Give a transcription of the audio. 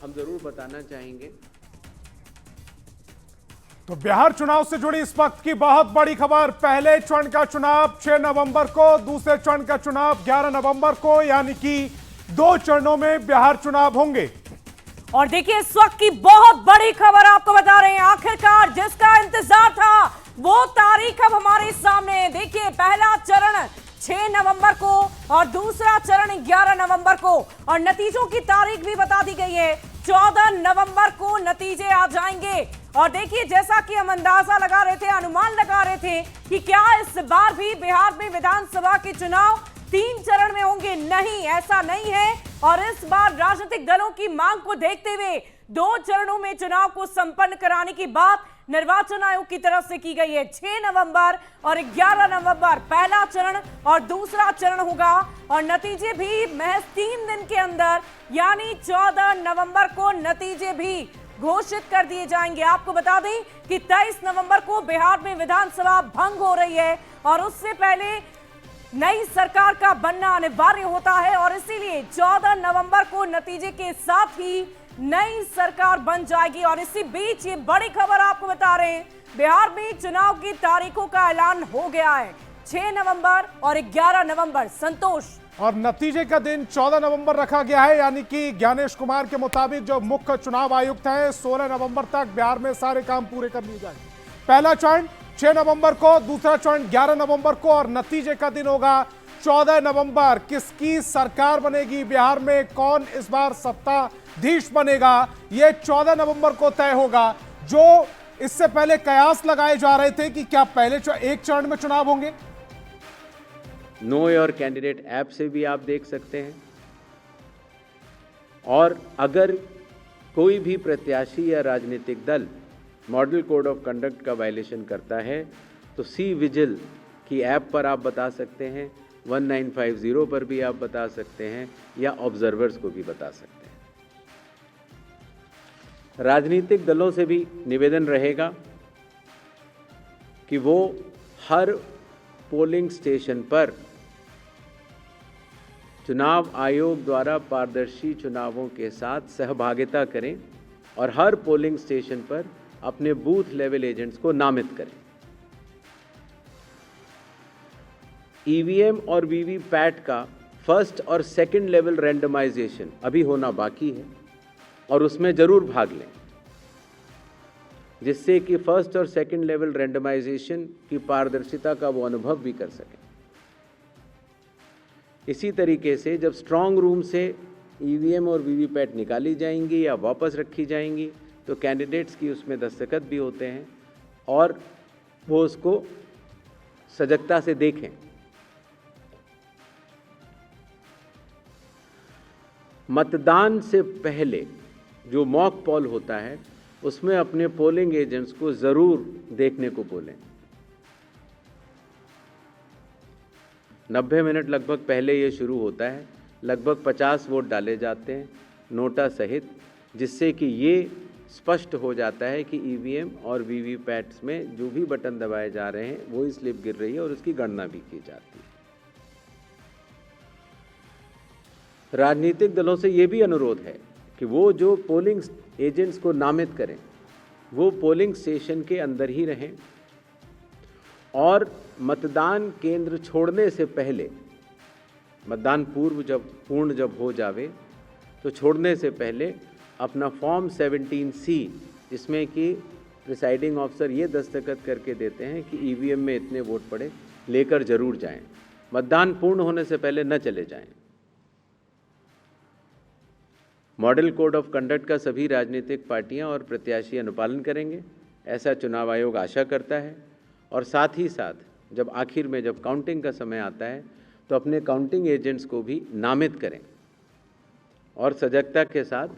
हम जरूर बताना चाहेंगे। तो बिहार चुनाव से जुड़ी इस वक्त की बहुत बड़ी खबर, पहले चरण का चुनाव 6 नवंबर को, दूसरे चरण का चुनाव 11 नवंबर को, यानी कि 2 चरणों में बिहार चुनाव होंगे। और देखिए इस वक्त की बहुत बड़ी खबर आपको बता रहे हैं, आखिरकार जिसका इंतजार था वो तारीख अब हमारे सामने है। देखिए पहला चरण 6 नवंबर को और दूसरा चरण 11 नवंबर को, और नतीजों की तारीख भी बता दी गई है, 14 नवंबर को नतीजे आ जाएंगे। और देखिए जैसा कि हम अंदाजा लगा रहे थे, अनुमान लगा रहे थे कि क्या इस बार भी बिहार में विधानसभा के चुनाव 3 चरण में होंगे, नहीं ऐसा नहीं है। और इस बार राजनीतिक दलों की मांग को देखते हुए 2 चरणों में चुनाव को संपन्न कराने की बात निर्वाचन आयोग की तरफ से की गई है। 6 नवंबर और 11 नवंबर पहला चरण और दूसरा चरण होगा, और नतीजे भी महज 3 दिन के अंदर यानी 14 नवंबर को नतीजे भी घोषित कर दिए जाएंगे। आपको बता दें कि 23 नवंबर को बिहार में विधानसभा भंग हो रही है और उससे पहले नई सरकार का बनना अनिवार्य होता है, और इसीलिए 14 नवंबर को नतीजे के साथ ही नई सरकार बन जाएगी। और इसी बीच ये बड़ी खबर आपको बता रहे हैं, बिहार में चुनाव की तारीखों का ऐलान हो गया है, 6 नवंबर और 11 नवंबर। संतोष, और नतीजे का दिन 14 नवंबर रखा गया है, यानी कि ज्ञानेश कुमार के मुताबिक जो मुख्य चुनाव आयुक्त हैं 16 नवंबर तक बिहार में सारे काम पूरे कर लिए जाएंगे। पहला चरण 6 नवंबर को, दूसरा चरण 11 नवंबर को, और नतीजे का दिन होगा 14 नवंबर। किसकी सरकार बनेगी बिहार में, कौन इस बार सत्ताधीश बनेगा, यह 14 नवंबर को तय होगा। जो इससे पहले कयास लगाए जा रहे थे कि क्या पहले एक चरण में चुनाव होंगे, नो योर कैंडिडेट ऐप से भी आप देख सकते हैं। और अगर कोई भी प्रत्याशी या राजनीतिक दल मॉडल कोड ऑफ कंडक्ट का वायलेशन करता है तो सी विजिल की ऐप पर आप बता सकते हैं, 1950 पर भी आप बता सकते हैं, या ऑब्जर्वर्स को भी बता सकते हैं। राजनीतिक दलों से भी निवेदन रहेगा कि वो हर पोलिंग स्टेशन पर चुनाव आयोग द्वारा पारदर्शी चुनावों के साथ सहभागिता करें और हर पोलिंग स्टेशन पर अपने बूथ लेवल एजेंट्स को नामित करें। ईवीएम और वीवीपैट का फर्स्ट और सेकंड लेवल रैंडमाइजेशन अभी होना बाकी है, और उसमें जरूर भाग लें, जिससे कि फर्स्ट और सेकंड लेवल रैंडमाइजेशन की पारदर्शिता का वो अनुभव भी कर सकें। इसी तरीके से जब स्ट्रांग रूम से ईवीएम और वीवीपैट निकाली जाएंगी या वापस रखी जाएंगी तो कैंडिडेट्स की उसमें दस्तखत भी होते हैं और वो उसको सजगता से देखें। मतदान से पहले जो मॉक पोल होता है उसमें अपने पोलिंग एजेंट्स को ज़रूर देखने को बोलें। 90 मिनट लगभग पहले ये शुरू होता है, लगभग 50 वोट डाले जाते हैं नोटा सहित, जिससे कि ये स्पष्ट हो जाता है कि ईवीएम और वीवीपैट्स में जो भी बटन दबाए जा रहे हैं वही स्लिप गिर रही है और उसकी गणना भी की जाती है। राजनीतिक दलों से ये भी अनुरोध है कि वो जो पोलिंग एजेंट्स को नामित करें वो पोलिंग स्टेशन के अंदर ही रहें, और मतदान केंद्र छोड़ने से पहले, मतदान पूर्ण जब हो जावे तो छोड़ने से पहले अपना फॉर्म 17C, जिसमें कि प्रिसाइडिंग ऑफिसर ये दस्तखत करके देते हैं कि ईवीएम में इतने वोट पड़े, लेकर जरूर जाएं। मतदान पूर्ण होने से पहले न चले जाएं। मॉडल कोड ऑफ कंडक्ट का सभी राजनीतिक पार्टियां और प्रत्याशी अनुपालन करेंगे, ऐसा चुनाव आयोग आशा करता है। और साथ ही साथ जब आखिर में जब काउंटिंग का समय आता है तो अपने काउंटिंग एजेंट्स को भी नामित करें और सजगता के साथ